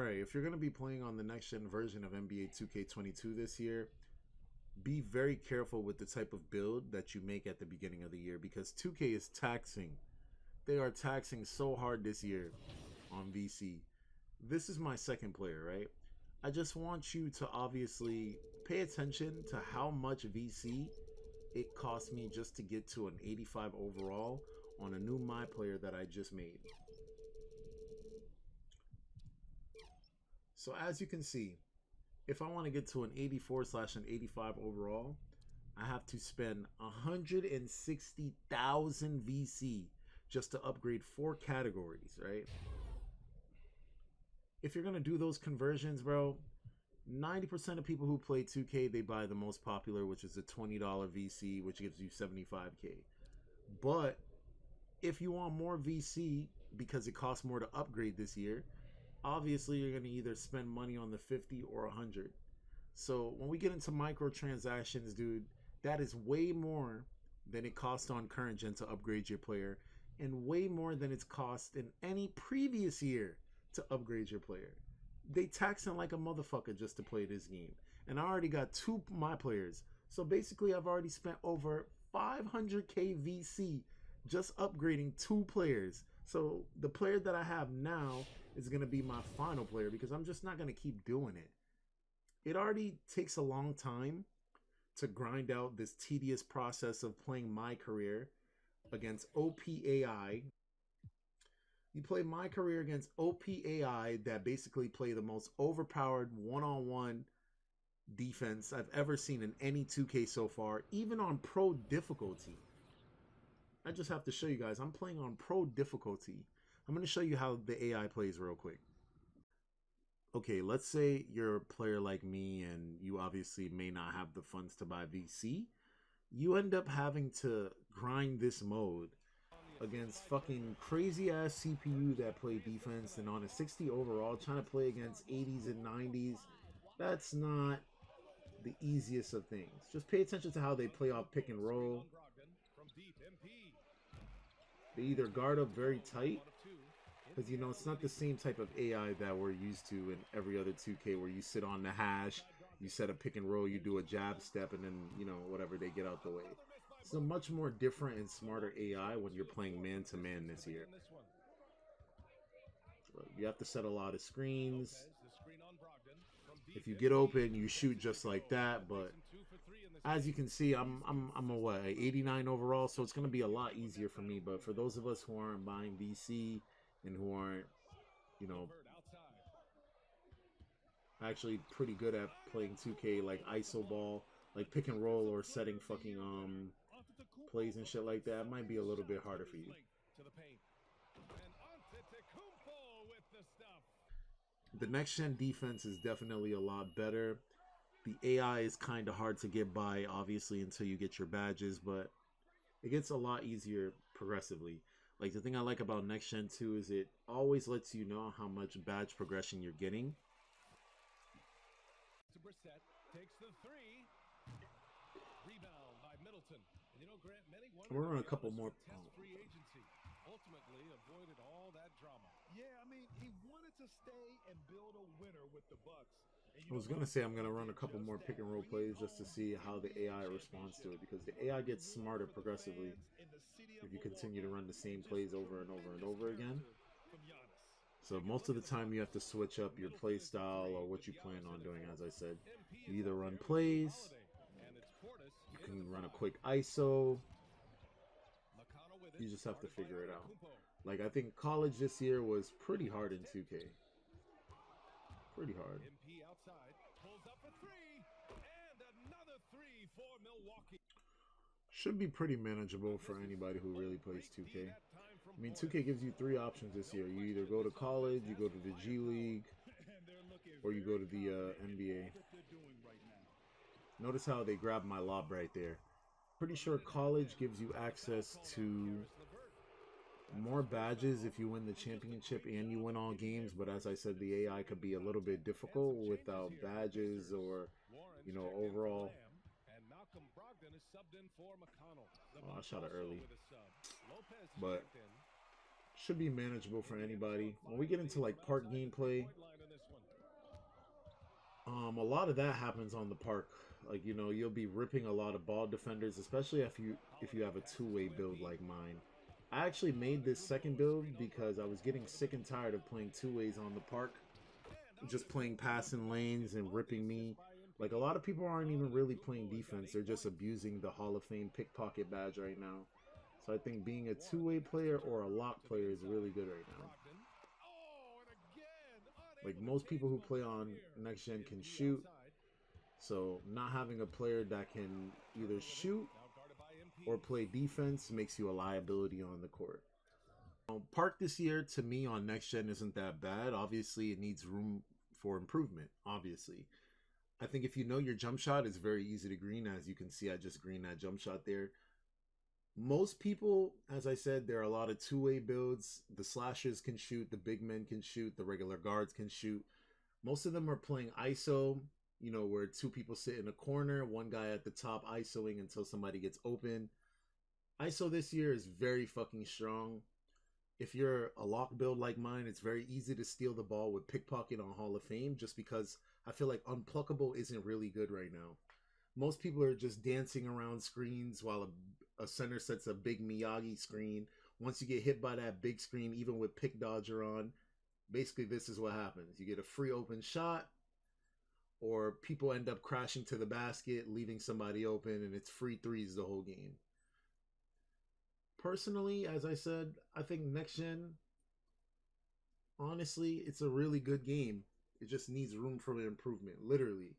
Alright, if you're going to be playing on the next-gen version of NBA 2K22 this year, be very careful with the type of build that you make at the beginning of the year, because 2K is taxing. They are taxing so hard this year on VC. This is my second player, right? I just want you to obviously pay attention to how much VC it cost me just to get to an 85 overall on a new My Player that I just made. So as you can see, if I want to get to an 84/an 85 overall, I have to spend 160,000 VC just to upgrade 4 categories, right? If you're going to do those conversions, bro, 90% of people who play 2K, they buy the most popular, which is a $20 VC, which gives you 75K. But if you want more VC, because it costs more to upgrade this year, obviously you're going to either spend money on the 50 or 100. So when we get into microtransactions, dude, that is way more than it costs on current gen to upgrade your player, and way more than it's cost in any previous year to upgrade your player. They taxing like a motherfucker just to play this game. And I already got 2 My Players. So basically I've already spent over 500k VC just upgrading 2 players. So the player that I have now is going to be my final player, because I'm just not going to keep doing it. It already takes a long time to grind out this tedious process of playing My Career against OPAI. You play My Career against OPAI that basically play the most overpowered one-on-one defense I've ever seen in any 2K so far, even on pro difficulty. I just have to show you guys, I'm playing on pro difficulty. I'm going to show you how the AI plays real quick. Okay, let's say you're a player like me and you obviously may not have the funds to buy VC. You end up having to grind this mode against fucking crazy ass CPU that play defense, and on a 60 overall trying to play against 80s and 90s. That's not the easiest of things. Just pay attention to how they play off pick and roll. They either guard up very tight, because, you know, it's not the same type of AI that we're used to in every other 2K where you sit on the hash, you set a pick and roll, you do a jab step, and then, you know, whatever, they get out the way. It's a much more different and smarter AI when you're playing man-to-man this year. You have to set a lot of screens. If you get open, you shoot just like that. But as you can see, I'm a what, 89 overall, so it's going to be a lot easier for me. But for those of us who aren't buying VC and who aren't, you know, actually pretty good at playing 2K, like ISO ball, like pick and roll, or setting fucking plays and shit like that, it might be a little bit harder for you. The next gen defense is definitely a lot better. The AI is kind of hard to get by, obviously, until you get your badges, but it gets a lot easier progressively. Like, the thing I like about next gen 2 is it always lets you know how much badge progression you're getting. Takes the 3. Rebound by Middleton. And you know, Grant, many we're running a couple more. Free agency ultimately avoided all that drama. Yeah, I mean, he wanted to stay and build a winner with the Bucks. I was gonna say I'm gonna run a couple more pick and roll plays just to see how the AI responds to it, because the AI gets smarter progressively if you continue to run the same plays over and over and over again. So most of the time you have to switch up your play style or what you plan on doing. As I said, you either run plays, you can run a quick ISO. You just have to figure it out. Like, I think college this year was pretty hard in 2K. Pretty hard. Should be pretty manageable for anybody who really plays 2K. I mean, 2K gives you 3 options this year. You either go to college, you go to the G League, or you go to the NBA. Notice how they grabbed my lob right there. Pretty sure college gives you access to more badges if you win the championship and you win all games, but as I said, the AI could be a little bit difficult without badges or, you know, overall. Oh, I shot it early, but should be manageable for anybody. When we get into like park gameplay, A lot of that happens on the park. Like, you know, you'll be ripping a lot of ball defenders, especially if you have a two-way build like mine. I actually made this second build because I was getting sick and tired of playing two ways on the park, just playing passing lanes and ripping me. Like, a lot of people aren't even really playing defense; they're just abusing the Hall of Fame pickpocket badge right now. So I think being a two-way player or a lock player is really good right now. Like, most people who play on next gen can shoot, so not having a player that can either shoot or play defense makes you a liability on the court. Park this year to me on next gen isn't that bad. Obviously, it needs room for improvement. Obviously, I think if you know your jump shot, it's very easy to green. As you can see, I just green that jump shot there. Most people, as I said, there are a lot of two-way builds. The slashers can shoot, the big men can shoot, the regular guards can shoot. Most of them are playing ISO, you know, where two people sit in a corner, one guy at the top ISOing until somebody gets open. ISO this year is very fucking strong. If you're a lock build like mine, it's very easy to steal the ball with pickpocket on Hall of Fame just because I feel like unpluckable isn't really good right now. Most people are just dancing around screens while a center sets a big Miyagi screen. Once you get hit by that big screen, even with pick dodger on, basically this is what happens. You get a free open shot, or people end up crashing to the basket, leaving somebody open, and it's free threes the whole game. Personally, as I said, I think next gen, honestly, it's a really good game. It just needs room for improvement, literally.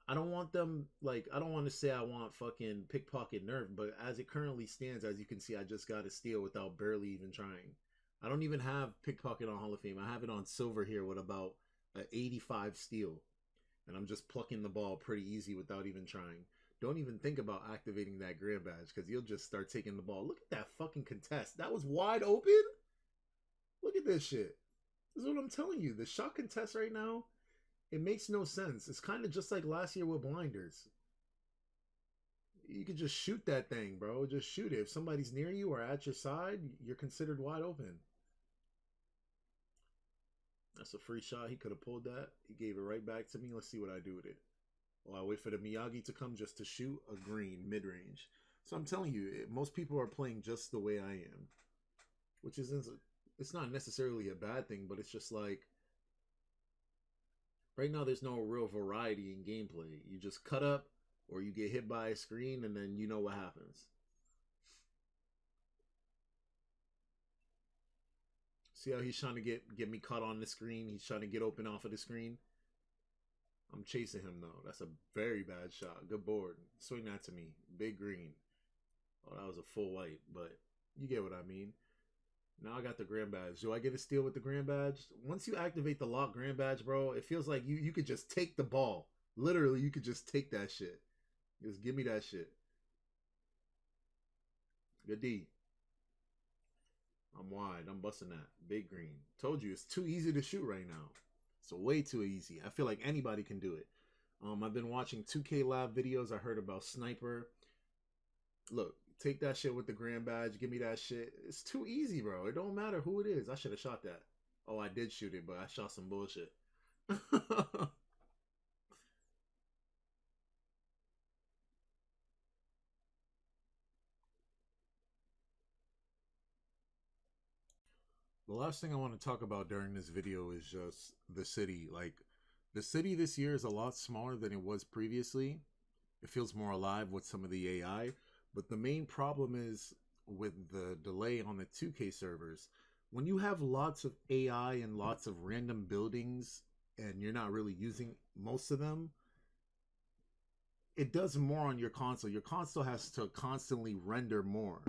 I don't want them, like, I don't want to say I want fucking pickpocket nerf, but as it currently stands, as you can see, I just got a steal without barely even trying. I don't even have pickpocket on Hall of Fame. I have it on silver here with about an 85 steal. And I'm just plucking the ball pretty easy without even trying. Don't even think about activating that grand badge because you'll just start taking the ball. Look at that fucking contest. That was wide open. Look at this shit. This is what I'm telling you. The shot contest right now, it makes no sense. It's kind of just like last year with blinders. You could just shoot that thing, bro. Just shoot it. If somebody's near you or at your side, you're considered wide open. That's a free shot. He could have pulled that. He gave it right back to me. Let's see what I do with it. Well, I wait for the Miyagi to come just to shoot a green mid-range. So I'm telling you, most people are playing just the way I am, which isn't, it's not necessarily a bad thing, but it's just like right now there's no real variety in gameplay. You just cut up or you get hit by a screen and then you know what happens. See how he's trying to get me caught on the screen? He's trying to get open off of the screen. I'm chasing him though. That's a very bad shot. Good board. Swing that to me. Big green. Oh, that was a full white, but you get what I mean. Now I got the grand badge. Do I get a steal with the grand badge? Once you activate the lock grand badge, bro, it feels like you could just take the ball. Literally, you could just take that shit. Just give me that shit. Good D. I'm wide. I'm busting that. Big green. Told you, it's too easy to shoot right now. It's way too easy. I feel like anybody can do it. I've been watching 2K Lab videos. I heard about Sniper. Look, take that shit with the grand badge. Give me that shit. It's too easy, bro. It don't matter who it is. I should have shot that. Oh, I did shoot it, but I shot some bullshit. The last thing I want to talk about during this video is just the city. Like, the city this year is a lot smaller than it was previously. It feels more alive with some of the AI. But the main problem is with the delay on the 2K servers. When you have lots of AI and lots of random buildings and you're not really using most of them, it does more on your console. Your console has to constantly render more.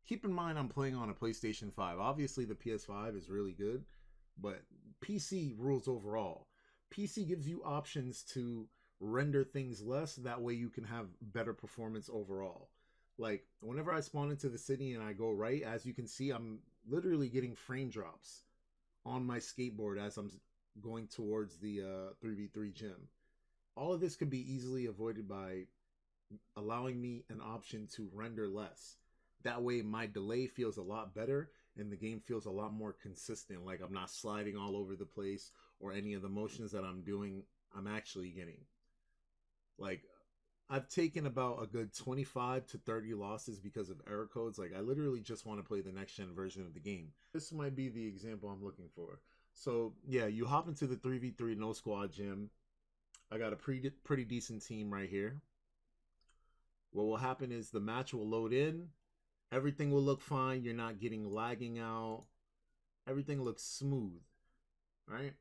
Keep in mind I'm playing on a PlayStation 5. Obviously the PS5 is really good, but PC rules overall. PC gives you options to render things less, that way you can have better performance overall. Like whenever I spawn into the city and I go right, as you can see, I'm literally getting frame drops on my skateboard as I'm going towards the 3v3 gym. All of this could be easily avoided by allowing me an option to render less. That way my delay feels a lot better and the game feels a lot more consistent. Like I'm not sliding all over the place or any of the motions that I'm doing, I'm actually getting. Like, I've taken about a good 25 to 30 losses because of error codes. Like, I literally just want to play the next gen version of the game. This might be the example I'm looking for. So, yeah, you hop into the 3v3 no squad gym. I got a pretty decent team right here. What will happen is the match will load in. Everything will look fine. You're not getting lagging out. Everything looks smooth, right?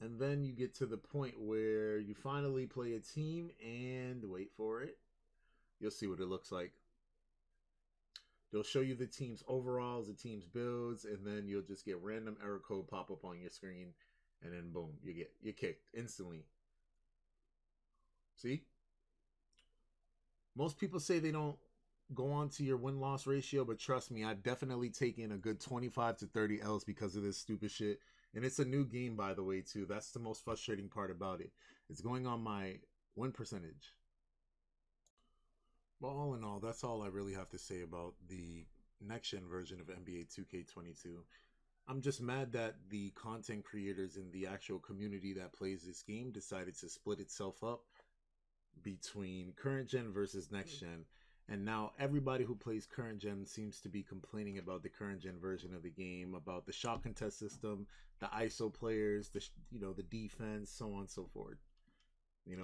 And then you get to the point where you finally play a team and wait for it. You'll see what it looks like. They'll show you the team's overalls, the team's builds, and then you'll just get random error code pop up on your screen, and then boom, you're kicked instantly. See? Most people say they don't go on to your win-loss ratio, but trust me, I've definitely taken a good 25 to 30 L's because of this stupid shit. And it's a new game, by the way, too. That's the most frustrating part about it. It's going on my win percentage. Well, all in all, that's all I really have to say about the next-gen version of NBA 2K22. I'm just mad that the content creators in the actual community that plays this game decided to split itself up between current gen versus next gen. And now everybody who plays current gen seems to be complaining about the current gen version of the game, about the shot contest system, the ISO players, the defense, so on and so forth.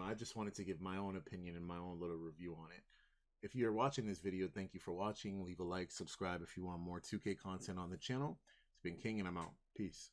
I just wanted to give my own opinion and my own little review on it. If you're watching this video, thank you for watching. Leave a like, subscribe if you want more 2K content on the channel. It's been King, and I'm out. Peace.